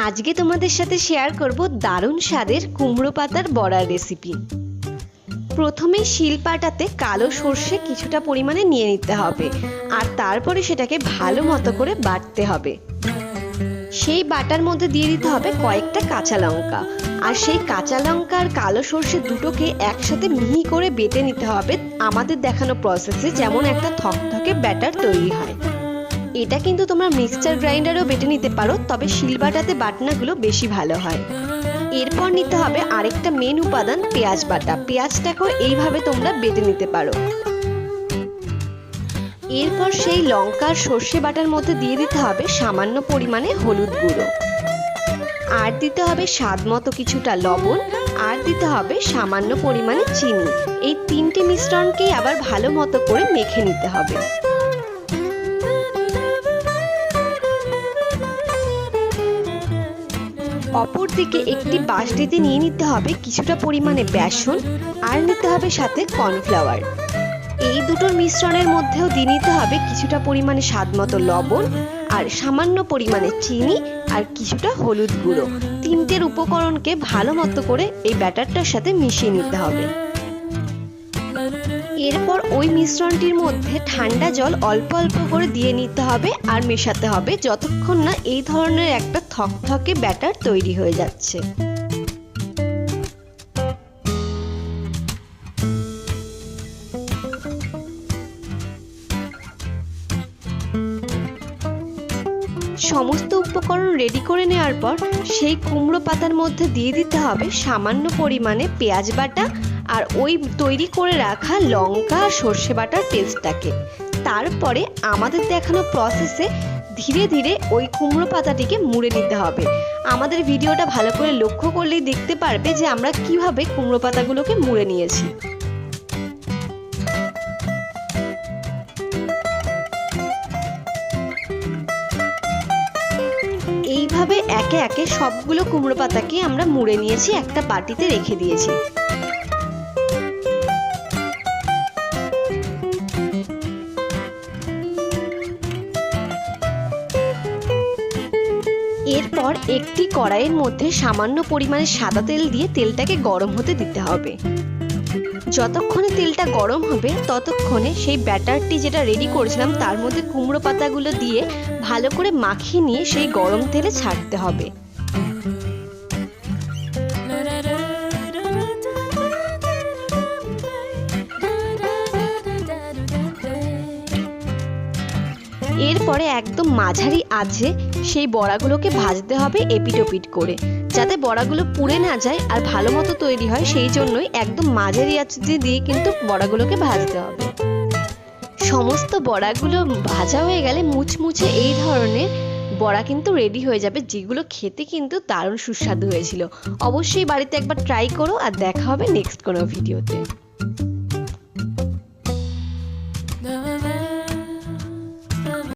আজকে তোমাদের সাথে শেয়ার করব দারুণ স্বাদের কুমড়ো পাতার বড়ার রেসিপি। প্রথমে শিলপাটাতে কালো সর্ষে কিছুটা পরিমাণে নিয়ে নিতে হবে আর তারপরে সেটাকে ভালো মতো করে বাটতে হবে। সেই বাটার মধ্যে দিয়ে দিতে হবে কয়েকটা কাঁচা লঙ্কা, আর সেই কাঁচা লঙ্কা আর কালো সর্ষে দুটোকে একসাথে মিহি করে বেটে নিতে হবে আমাদের দেখানো প্রসেসে, যেমন একটা থকথকে ব্যাটার তৈরি হয়। এটা কিন্তু তোমরা মিক্সচার গ্রাইন্ডারেও বেটে নিতে পারো, তবে শিলবাটাতে বাটনাগুলো বেশি ভালো হয়। এরপর নিতে হবে আরেকটা মেন উপাদান, পেঁয়াজ বাটা। পেঁয়াজটাকেও এইভাবে তোমরা বেটে নিতে পারো। এরপর সেই লঙ্কার সর্ষে বাটার মধ্যে দিয়ে দিতে হবে সামান্য পরিমাণে হলুদ গুঁড়ো, আর দিতে হবে স্বাদ মতো কিছুটা লবণ, আর দিতে হবে সামান্য পরিমাণে চিনি। এই তিনটে মিশ্রণকেই আবার ভালো মতো করে মেখে নিতে হবে। অপরদিকে একটি বাটিতে নিয়ে নিতে হবে কিছুটা পরিমাণে বেসন, আর নিতে হবে সাথে কর্নফ্লাওয়ার। এই দুটোর মিশ্রণের মধ্যেও দিয়ে নিতে হবে কিছুটা পরিমাণে স্বাদমতো লবণ, আর সামান্য পরিমাণে চিনি, আর কিছুটা হলুদ গুঁড়ো। তিনটের উপকরণকে ভালো মতো করে এই ব্যাটারটার সাথে মিশিয়ে নিতে হবে। এরপর ওই মিশ্রণটির মধ্যে ঠান্ডা জল অল্প অল্প করে দিয়ে নিতে হবে আর মেশাতে হবে যতক্ষণ না এই ধরনের একটা থকথকে ব্যাটার তৈরি হয়ে যাচ্ছে। সমস্ত উপকরণ রেডি করে নেওয়ার পর সেই কুমড়ো পাতার মধ্যে দিয়ে দিতে হবে সামান্য পরিমাণে পেঁয়াজ বাটা আর ওই তৈরি করে রাখা লঙ্কা আর সর্ষে বাটার পেস্টটাকে। তারপরে আমাদের দেখানো প্রসেসে ধীরে ধীরে ওই কুমড়ো পাতাটিকে মুড়ে নিতে হবে। আমাদের ভিডিওটা ভালো করে লক্ষ্য করলেই দেখতে পারবে যে আমরা কিভাবে কুমড়ো পাতাগুলোকে মুড়ে নিয়েছি। এইভাবে একে একে সবগুলো কুমড়ো পাতাকে আমরা মুড়ে নিয়েছি, একটা বাটিতে রেখে দিয়েছি। এরপর একটি কড়াইয়ের মধ্যে সামান্য পরিমাণে সাদা তেল দিয়ে তেলটাকে গরম হতে দিতে হবে। যতক্ষণে তেলটা গরম হবে ততক্ষণে সেই ব্যাটারটি যেটা রেডি করেছিলাম তার মধ্যে কুমড়ো পাতাগুলো দিয়ে ভালো করে মাখিয়ে নিয়ে সেই গরম তেলে ছাড়তে হবে। এরপরে একদম মাঝারি আঁচে সেই বড়াগুলোকে ভাজতে হবে এপিট ওপিট করে, যাতে বড়াগুলো পুড়ে না যায় আর ভালো মতো তৈরি হয়। সেই জন্যই একদম মাঝারি আঁচে দিয়ে কিন্তু বড়াগুলোকে ভাজতে হবে। সমস্ত বড়াগুলো ভাজা হয়ে গেলে মুচমুচে এই ধরনের বড়া কিন্তু রেডি হয়ে যাবে, যেগুলো খেতে কিন্তু দারুণ সুস্বাদু হয়েছিল। অবশ্যই বাড়িতে একবার ট্রাই করো, আর দেখা হবে নেক্সট কোনো ভিডিওতে।